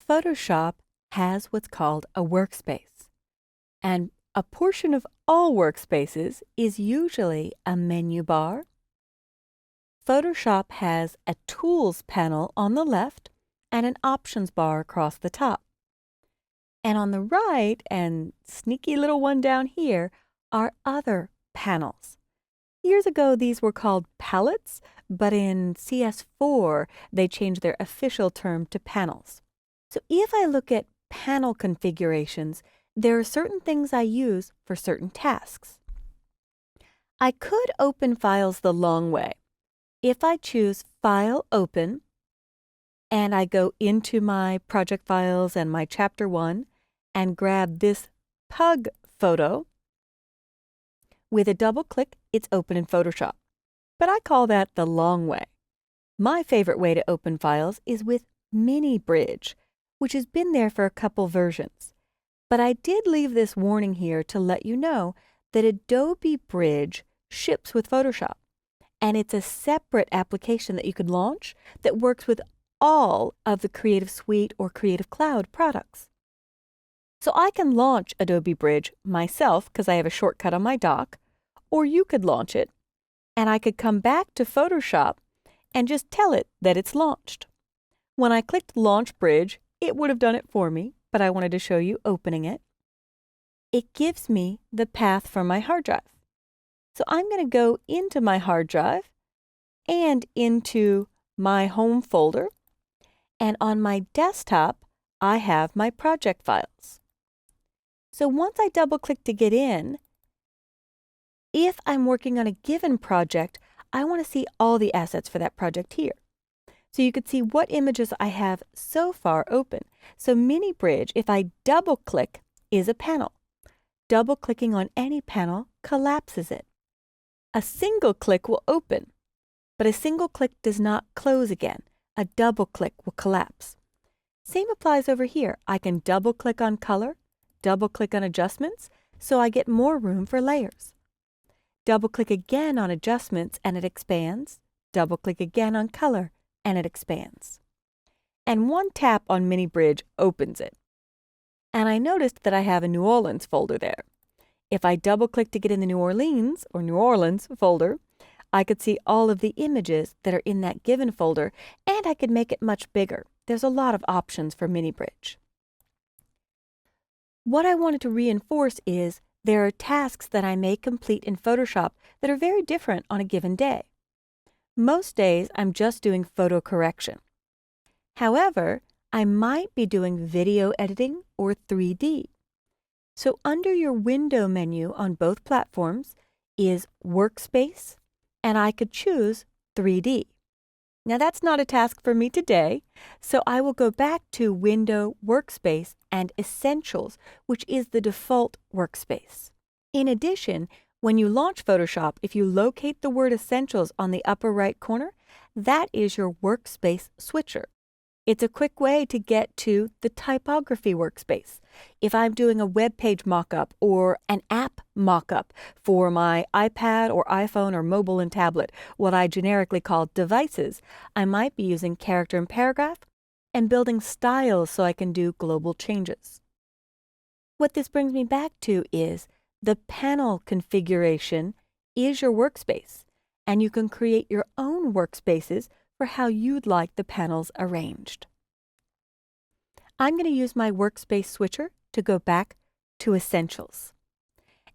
Photoshop has what's called a workspace, and a portion of all workspaces is usually a menu bar. Photoshop has a Tools panel on the left and an Options bar across the top. And on the right, and sneaky little one down here, are other panels. Years ago, these were called palettes, but in CS4, they changed their official term to panels. So if I look at panel configurations, there are certain things I use for certain tasks. I could open files the long way. If I choose File, Open, and I go into my project files and my Chapter 1 and grab this pug photo, with a double click, it's open in Photoshop. But I call that the long way. My favorite way to open files is with Mini Bridge, which has been there for a couple versions. But I did leave this warning here to let you know that Adobe Bridge ships with Photoshop, and it's a separate application that you could launch that works with all of the Creative Suite or Creative Cloud products. So I can launch Adobe Bridge myself because I have a shortcut on my dock, or you could launch it, and I could come back to Photoshop and just tell it that it's launched. When I clicked Launch Bridge, it would have done it for me, but I wanted to show you opening it. It gives me the path for my hard drive. So I'm going to go into my hard drive and into my home folder, and on my desktop, I have my project files. So once I double-click to get in, if I'm working on a given project, I want to see all the assets for that project here. So you could see what images I have so far open. So Mini Bridge, if I double-click, is a panel. Double-clicking on any panel collapses it. A single click will open, but a single click does not close again. A double click will collapse. Same applies over here. I can double click on color, double click on adjustments, so I get more room for layers. Double click again on adjustments and it expands. Double click again on color and it expands. And one tap on Mini Bridge opens it. And I noticed that I have a New Orleans folder there. If I double click to get in the New Orleans or New Orleans folder, I could see all of the images that are in that given folder, and I could make it much bigger. There's a lot of options for Mini Bridge. What I wanted to reinforce is there are tasks that I may complete in Photoshop that are very different on a given day. Most days, I'm just doing photo correction. However, I might be doing video editing or 3D. So under your window menu on both platforms is Workspace, and I could choose 3D. Now that's not a task for me today, so I will go back to Window, Workspace, and Essentials, which is the default workspace. In addition, when you launch Photoshop, if you locate the word Essentials on the upper right corner, that is your workspace switcher. It's a quick way to get to the typography workspace. If I'm doing a web page mockup or an app mockup for my iPad or iPhone or mobile and tablet, what I generically call devices, I might be using character and paragraph and building styles so I can do global changes. What this brings me back to is the panel configuration is your workspace, and you can create your own workspaces for how you'd like the panels arranged. I'm going to use my workspace switcher to go back to Essentials.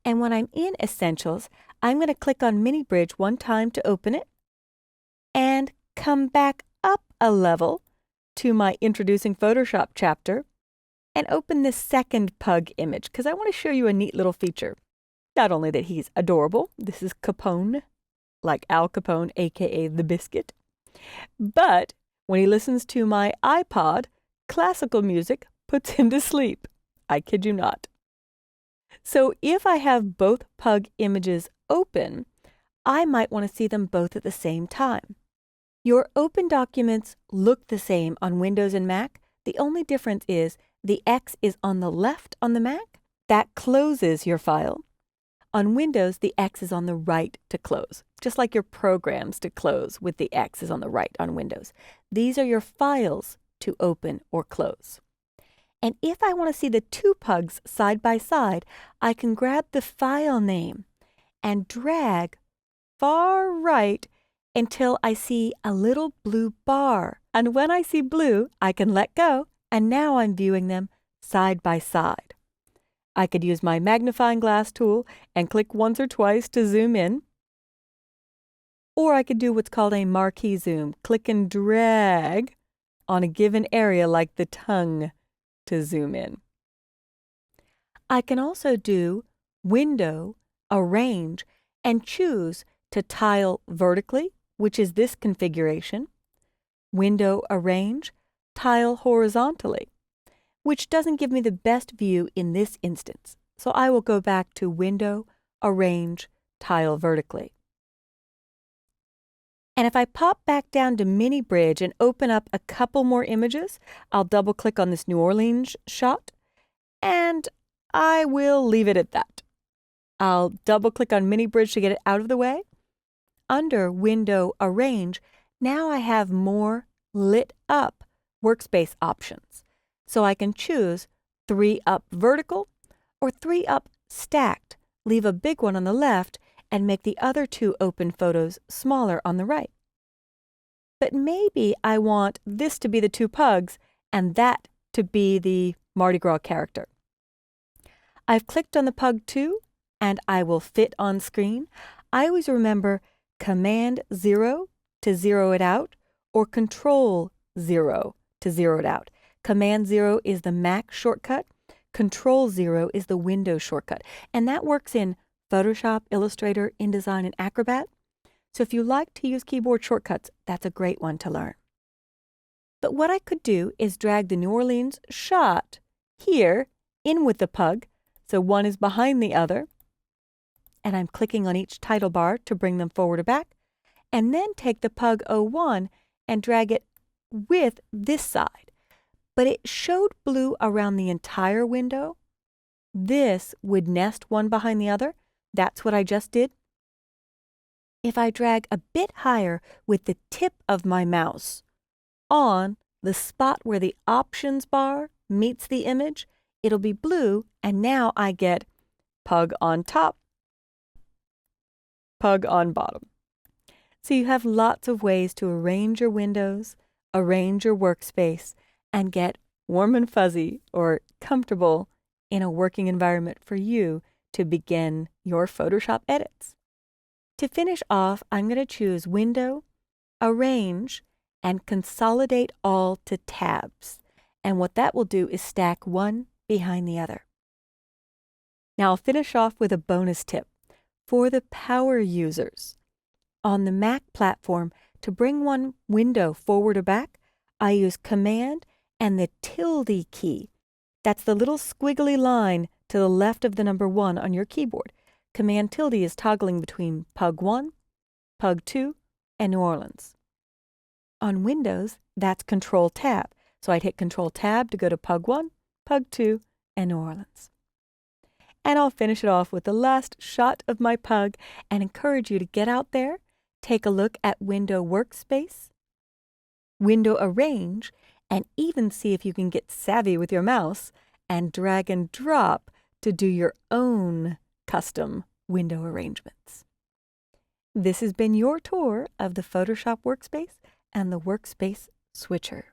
And when I'm in Essentials, I'm going to click on Mini Bridge one time to open it and come back up a level to my Introducing Photoshop chapter and open this second pug image because I want to show you a neat little feature. Not only that he's adorable, this is Capone, like Al Capone, aka the Biscuit. But when he listens to my iPod, classical music puts him to sleep. I kid you not. So if I have both pug images open, I might want to see them both at the same time. Your open documents look the same on Windows and Mac. The only difference is the X is on the left on the Mac. That closes your file. On Windows, the X is on the right to close, just like your programs to close with the X is on the right on Windows. These are your files to open or close. And if I want to see the two pugs side by side, I can grab the file name and drag far right until I see a little blue bar. And when I see blue, I can let go, and now I'm viewing them side by side. I could use my magnifying glass tool and click once or twice to zoom in. Or I could do what's called a marquee zoom. Click and drag on a given area like the tongue to zoom in. I can also do Window, Arrange, and choose to tile vertically, which is this configuration. Window, Arrange, tile horizontally, which doesn't give me the best view in this instance. So I will go back to Window, Arrange, tile vertically. And if I pop back down to Mini Bridge and open up a couple more images, I'll double click on this New Orleans shot, and I will leave it at that. I'll double click on Mini Bridge to get it out of the way. Under Window, Arrange, now I have more lit up workspace options. So I can choose 3 up vertical or 3 up stacked, leave a big one on the left, and make the other 2 open photos smaller on the right. But maybe I want this to be the 2 pugs and that to be the Mardi Gras character. I've clicked on the pug 2 and I will fit on screen. I always remember Command 0 to zero it out or Control 0 to zero it out. Command 0 is the Mac shortcut. Control 0 is the Windows shortcut. And that works in Photoshop, Illustrator, InDesign, and Acrobat. So if you like to use keyboard shortcuts, that's a great one to learn. But what I could do is drag the New Orleans shot here in with the pug, so one is behind the other, and I'm clicking on each title bar to bring them forward or back, and then take the pug 01 and drag it with this side. But it showed blue around the entire window. This would nest one behind the other. That's what I just did. If I drag a bit higher with the tip of my mouse on the spot where the options bar meets the image, it'll be blue, and now I get pug on top, pug on bottom. So you have lots of ways to arrange your windows, arrange your workspace, and get warm and fuzzy or comfortable in a working environment for you to begin your Photoshop edits. To finish off, I'm going to choose Window, Arrange, and Consolidate All to Tabs. And what that will do is stack one behind the other. Now I'll finish off with a bonus tip for the power users. On the Mac platform, to bring one window forward or back, I use Command and the tilde key. That's the little squiggly line to the left of the number 1 on your keyboard. Command tilde is toggling between Pug 1, Pug 2, and New Orleans. On Windows, that's Control Tab. So I'd hit Control Tab to go to Pug 1, Pug 2, and New Orleans. And I'll finish it off with the last shot of my pug and encourage you to get out there, take a look at Window Workspace, Window Arrange, and even see if you can get savvy with your mouse and drag and drop to do your own custom window arrangements. This has been your tour of the Photoshop Workspace and the Workspace Switcher.